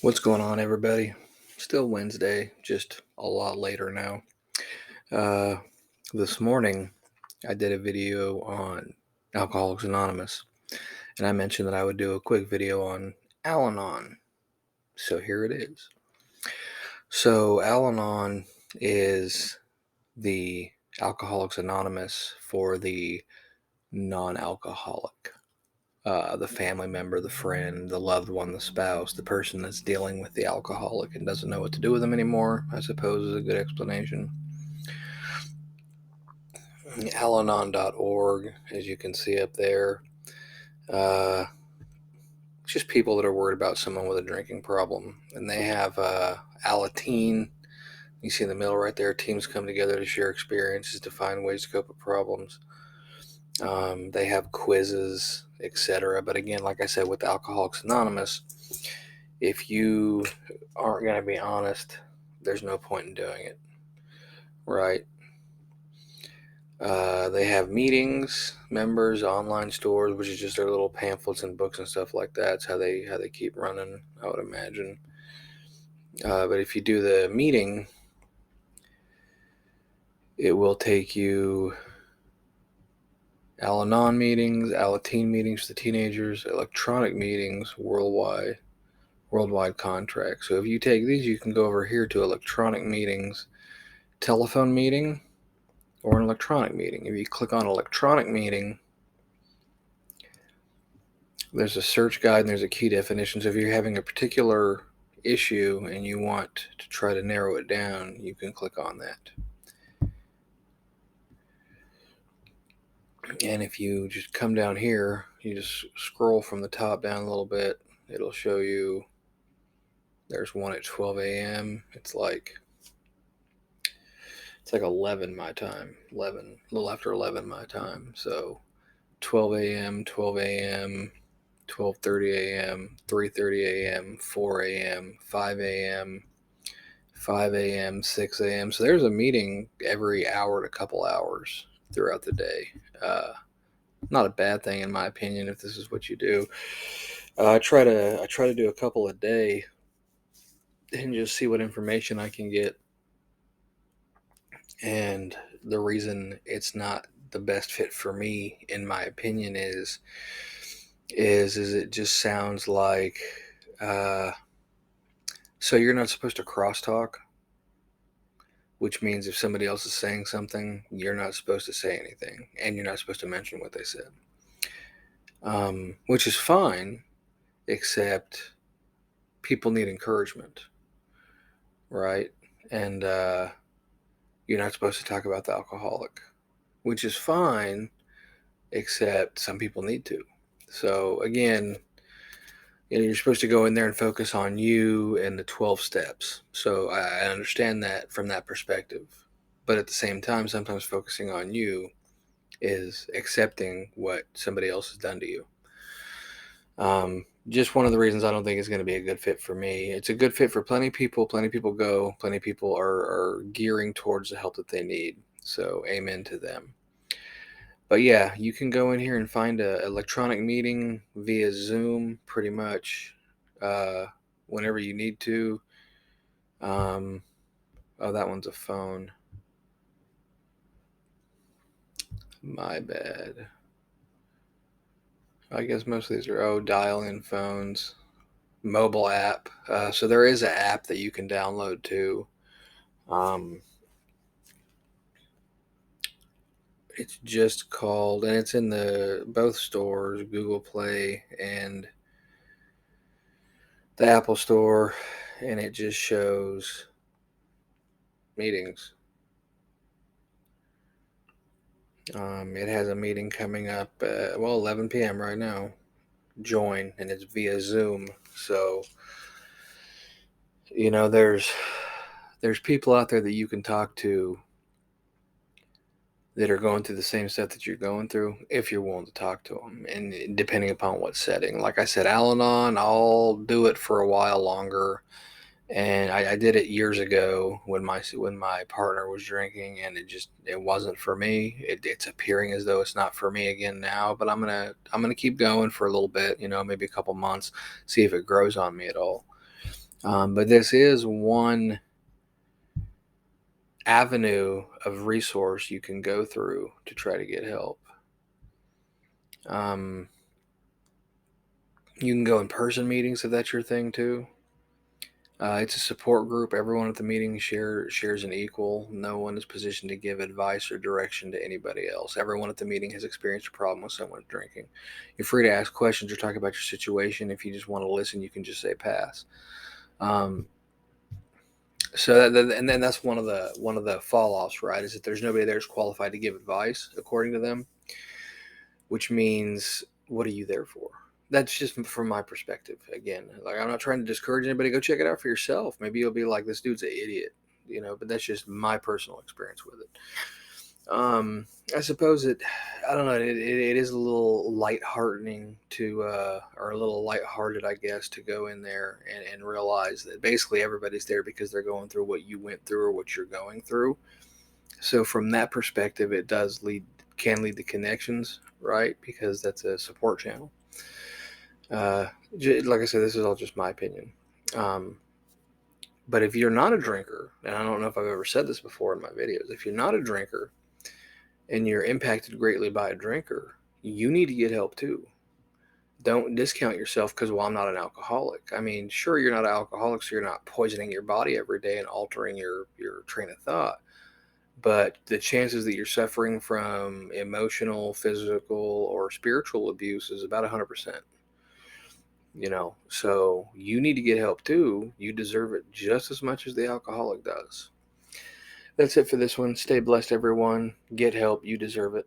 What's going on, everybody? Still Wednesday, just a lot later now. Uh, this morning, I did a video on Alcoholics Anonymous, and I mentioned that I would do a quick video on Al-anon. So here it is. So Al-anon is the Alcoholics Anonymous for the non-alcoholic. The family member, the friend, the loved one, the spouse, the person that's dealing with the alcoholic and doesn't know what to do with them anymore, I suppose is a good explanation. Alanon.org, as you can see up there, uh, just people that are worried about someone with a drinking problem. And they have Alateen. You see in the middle right there, teams come together to share experiences to find ways to cope with problems. They have quizzes, etc. But again, like I said, with Alcoholics Anonymous, if you aren't going to be honest, there's no point in doing it, right? They have meetings, members, online stores, which is just their little pamphlets and books and stuff like that. It's how they keep running, I would imagine. But if you do the meeting, it will take you Alanon meetings, Alateen meetings for the teenagers, electronic meetings, worldwide contracts. So if you take these, you can go over here to electronic meetings, telephone meeting, or an electronic meeting. If you click on electronic meeting, there's a search guide and there's a key definition. So if you're having a particular issue and you want to try to narrow it down, you can click on that. And if you just come down here, you just scroll from the top down a little bit, it'll show you there's one at 12 a.m. It's like 11 my time, 11, a little after 11 my time. So 12 a.m., 12 a.m., 12:30 a.m., 3:30 a.m., 4 a.m., 5 a.m., 5 a.m., 6 a.m. So there's a meeting every hour to a couple hours throughout the day. Not a bad thing in my opinion if this is what you do. I try to do a couple a day and just see what information I can get. And the reason it's not the best fit for me, in my opinion, is it just sounds like so you're not supposed to crosstalk, which means if somebody else is saying something, you're not supposed to say anything, and you're not supposed to mention what they said, which is fine, except people need encouragement, right? And you're not supposed to talk about the alcoholic, which is fine, except some people need to. So again, you're supposed to go in there and focus on you and the 12 steps. So I understand that from that perspective. But at the same time, sometimes focusing on you is accepting what somebody else has done to you. Just one of the reasons I don't think it's going to be a good fit for me. It's a good fit for plenty of people. Plenty of people go. Plenty of people are gearing towards the help that they need. So amen to them. But yeah, you can go in here and find an electronic meeting via Zoom pretty much whenever you need to. Oh, that one's a phone. My bad. I guess most of these are, dial-in phones. Mobile app. So there is an app that you can download too. It's just called, and it's in the both stores, Google Play and the Apple Store, and it just shows meetings. It has a meeting coming up, 11 p.m. right now. Join, and it's via Zoom. So, there's people out there that you can talk to that are going through the same stuff that you're going through if you're willing to talk to them, and depending upon what setting. Like I said, Al-anon, I'll do it for a while longer. And I did it years ago when my partner was drinking, and it wasn't for me. It's appearing as though it's not for me again now, but I'm gonna keep going for a little bit, maybe a couple months, see if it grows on me at all. But this is one avenue of resource you can go through to try to get help. You can go in person meetings if that's your thing too. It's a support group. Everyone at the meeting shares an equal. No one is positioned to give advice or direction to anybody else. Everyone at the meeting has experienced a problem with someone drinking. You're free to ask questions or talk about your situation. If you just want to listen, you can just say pass. Um, and then that's one of the fall offs, right? Is that there's nobody there who's qualified to give advice according to them, which means what are you there for? That's just from my perspective. Again, like I'm not trying to discourage anybody. Go check it out for yourself. Maybe you'll be like, this dude's an idiot, But that's just my personal experience with it. I suppose I don't know. It is a little lightheartening or a little lighthearted, I guess, to go in there and realize that basically everybody's there because they're going through what you went through or what you're going through. So from that perspective, it can lead to connections, right? Because that's a support channel. Like I said, this is all just my opinion. Um, but if you're not a drinker, and I don't know if I've ever said this before in my videos, if you're not a drinker and you're impacted greatly by a drinker, you need to get help too. Don't discount yourself because, well, I'm not an alcoholic. I mean, sure, you're not an alcoholic, so you're not poisoning your body every day and altering your train of thought. But the chances that you're suffering from emotional, physical, or spiritual abuse is about 100%. So you need to get help too. You deserve it just as much as the alcoholic does. That's it for this one. Stay blessed, everyone. Get help. You deserve it.